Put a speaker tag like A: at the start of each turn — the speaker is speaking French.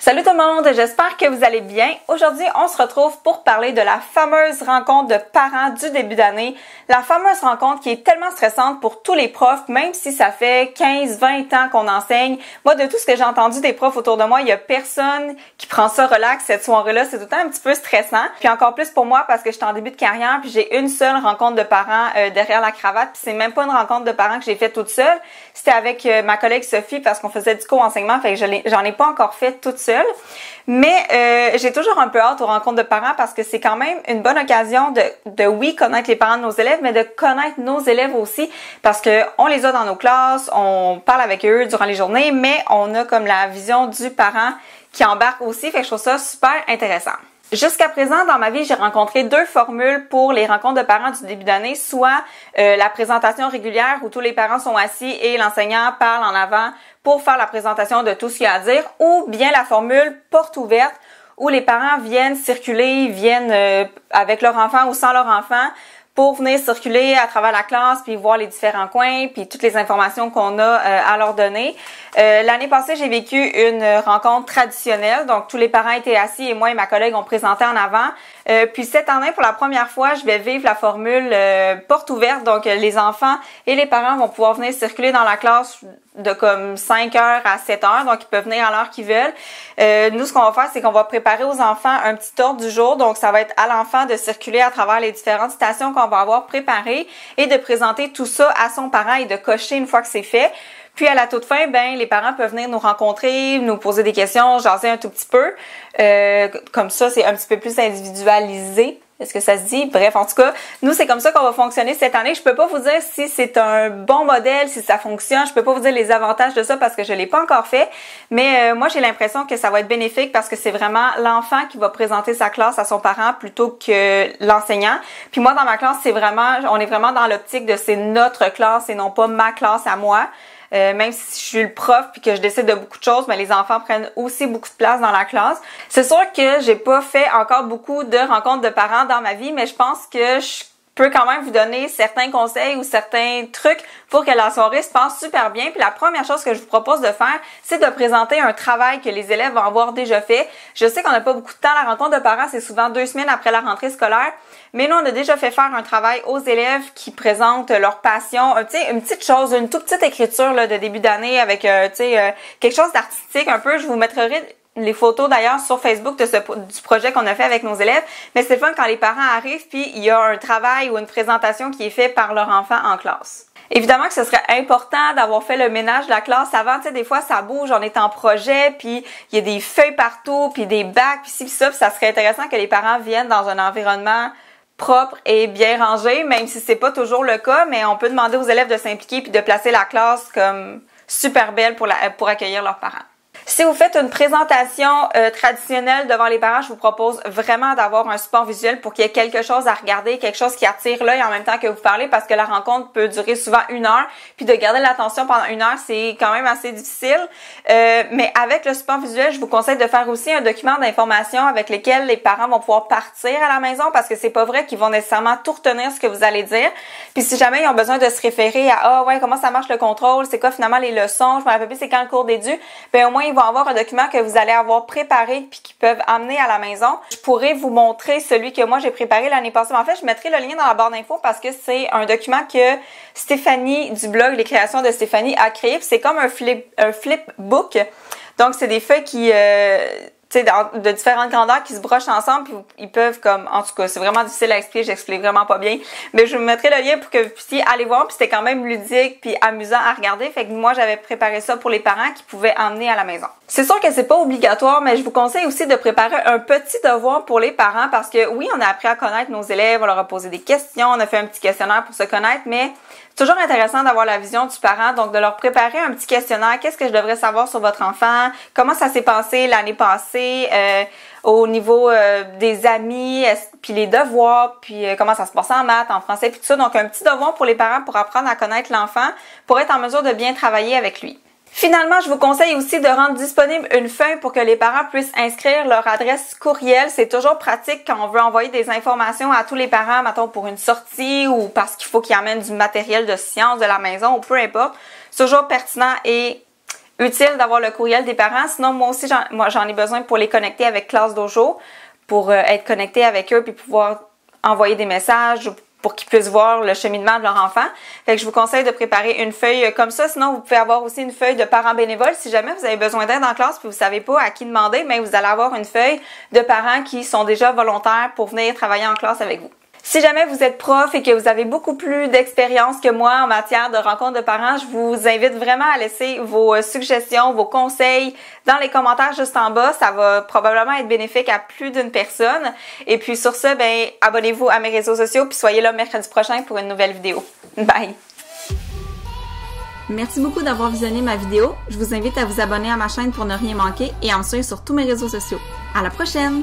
A: Salut tout le monde, j'espère que vous allez bien. Aujourd'hui, on se retrouve pour parler de la fameuse rencontre de parents du début d'année. La fameuse rencontre qui est tellement stressante pour tous les profs, même si ça fait 15-20 ans qu'on enseigne. Moi, de tout ce que j'ai entendu des profs autour de moi, il y a personne qui prend ça relax cette soirée-là. C'est tout le temps un petit peu stressant. Puis encore plus pour moi parce que je suis en début de carrière puis j'ai une seule rencontre de parents derrière la cravate. Puis c'est même pas une rencontre de parents que j'ai faite toute seule. C'était avec ma collègue Sophie parce qu'on faisait du co-enseignement. Fait que j'en ai pas encore fait toute seule. Mais j'ai toujours un peu hâte aux rencontres de parents parce que c'est quand même une bonne occasion de oui, connaître les parents de nos élèves, mais de connaître nos élèves aussi parce que on les a dans nos classes, on parle avec eux durant les journées, mais on a comme la vision du parent qui embarque aussi, fait que je trouve ça super intéressant. Jusqu'à présent, dans ma vie, j'ai rencontré deux formules pour les rencontres de parents du début d'année, soit la présentation régulière où tous les parents sont assis et l'enseignant parle en avant pour faire la présentation de tout ce qu'il y a à dire, ou bien la formule porte ouverte où les parents viennent circuler, viennent avec leur enfant ou sans leur enfant pour venir circuler à travers la classe puis voir les différents coins puis toutes les informations qu'on a à leur donner. L'année passée, j'ai vécu une rencontre traditionnelle, donc tous les parents étaient assis et moi et ma collègue on présentait en avant. Puis cette année, pour la première fois, je vais vivre la formule porte ouverte, donc les enfants et les parents vont pouvoir venir circuler dans la classe de comme 5h à 7h, donc ils peuvent venir à l'heure qu'ils veulent. Nous, ce qu'on va faire, c'est qu'on va préparer aux enfants un petit ordre du jour, donc ça va être à l'enfant de circuler à travers les différentes stations qu'on va avoir préparées et de présenter tout ça à son parent et de cocher une fois que c'est fait. Puis à la toute fin, ben les parents peuvent venir nous rencontrer, nous poser des questions, jaser un tout petit peu. Comme ça, c'est un petit peu plus individualisé. Est-ce que ça se dit? Bref, en tout cas, nous, c'est comme ça qu'on va fonctionner cette année. Je peux pas vous dire si c'est un bon modèle, si ça fonctionne. Je peux pas vous dire les avantages de ça parce que je l'ai pas encore fait. Mais moi, j'ai l'impression que ça va être bénéfique parce que c'est vraiment l'enfant qui va présenter sa classe à son parent plutôt que l'enseignant. Puis moi, dans ma classe, on est vraiment dans l'optique de c'est notre classe et non pas ma classe à moi. Même si je suis le prof puis que je décide de beaucoup de choses, mais les enfants prennent aussi beaucoup de place dans la classe. C'est sûr que j'ai pas fait encore beaucoup de rencontres de parents dans ma vie, mais je pense que je peux quand même vous donner certains conseils ou certains trucs pour que la soirée se passe super bien. Puis la première chose que je vous propose de faire, c'est de présenter un travail que les élèves vont avoir déjà fait. Je sais qu'on n'a pas beaucoup de temps. La rencontre de parents, c'est souvent 2 semaines après la rentrée scolaire. Mais nous, on a déjà fait faire un travail aux élèves qui présentent leur passion. Une petite chose, une toute petite écriture là, de début d'année avec quelque chose d'artistique un peu. Je vous mettrai les photos d'ailleurs sur Facebook du projet qu'on a fait avec nos élèves. Mais c'est fun quand les parents arrivent puis il y a un travail ou une présentation qui est fait par leur enfant en classe. Évidemment que ce serait important d'avoir fait le ménage de la classe avant. Tu sais, des fois, ça bouge, on est en projet, puis il y a des feuilles partout, puis des bacs, puis ci, puis ça. Puis ça serait intéressant que les parents viennent dans un environnement propre et bien rangé, même si c'est pas toujours le cas, mais on peut demander aux élèves de s'impliquer puis de placer la classe comme super belle pour accueillir leurs parents. Si vous faites une présentation traditionnelle devant les parents, je vous propose vraiment d'avoir un support visuel pour qu'il y ait quelque chose à regarder, quelque chose qui attire l'œil en même temps que vous parlez parce que la rencontre peut durer souvent 1 heure. Puis de garder l'attention pendant 1 heure, c'est quand même assez difficile. Mais avec le support visuel, je vous conseille de faire aussi un document d'information avec lequel les parents vont pouvoir partir à la maison parce que c'est pas vrai qu'ils vont nécessairement tout retenir ce que vous allez dire. Puis si jamais ils ont besoin de se référer à comment ça marche le contrôle, c'est quoi finalement les leçons, je me rappelle plus c'est quand le cours d'édu, ben au moins ils vont avoir un document que vous allez avoir préparé puis qu'ils peuvent amener à la maison. Je pourrais vous montrer celui que moi j'ai préparé l'année passée. Mais en fait, je mettrai le lien dans la barre d'infos parce que c'est un document que Stéphanie du blog Les Créations de Stéphanie a créé. Puis c'est comme un flipbook. Donc c'est des feuilles qui de différentes grandeurs qui se brochent ensemble puis ils peuvent en tout cas, c'est vraiment difficile à expliquer, j'explique vraiment pas bien, mais je vous mettrai le lien pour que vous puissiez aller voir puis c'était quand même ludique puis amusant à regarder, fait que moi j'avais préparé ça pour les parents qui pouvaient emmener à la maison. C'est sûr que c'est pas obligatoire, mais je vous conseille aussi de préparer un petit devoir pour les parents parce que oui, on a appris à connaître nos élèves, on leur a posé des questions, on a fait un petit questionnaire pour se connaître, mais c'est toujours intéressant d'avoir la vision du parent, donc de leur préparer un petit questionnaire. Qu'est-ce que je devrais savoir sur votre enfant? Comment ça s'est passé l'année passée? Au niveau des amis, puis les devoirs, puis comment ça se passe en maths, en français, puis tout ça. Donc, un petit devoir pour les parents pour apprendre à connaître l'enfant, pour être en mesure de bien travailler avec lui. Finalement, je vous conseille aussi de rendre disponible une feuille pour que les parents puissent inscrire leur adresse courriel. C'est toujours pratique quand on veut envoyer des informations à tous les parents, mettons pour une sortie ou parce qu'il faut qu'ils amènent du matériel de science de la maison ou peu importe. C'est toujours pertinent et utile d'avoir le courriel des parents. Sinon, moi aussi, j'en ai besoin pour les connecter avec Classe Dojo, pour être connecté avec eux puis pouvoir envoyer des messages pour qu'ils puissent voir le cheminement de leur enfant. Fait que je vous conseille de préparer une feuille comme ça. Sinon, vous pouvez avoir aussi une feuille de parents bénévoles. Si jamais vous avez besoin d'aide en classe puis vous savez pas à qui demander, mais vous allez avoir une feuille de parents qui sont déjà volontaires pour venir travailler en classe avec vous. Si jamais vous êtes prof et que vous avez beaucoup plus d'expérience que moi en matière de rencontres de parents, je vous invite vraiment à laisser vos suggestions, vos conseils dans les commentaires juste en bas. Ça va probablement être bénéfique à plus d'une personne. Et puis sur ce, ben abonnez-vous à mes réseaux sociaux puis soyez là mercredi prochain pour une nouvelle vidéo. Bye! Merci beaucoup d'avoir visionné ma vidéo. Je vous invite à vous abonner à ma chaîne pour ne rien manquer et à me suivre sur tous mes réseaux sociaux. À la prochaine!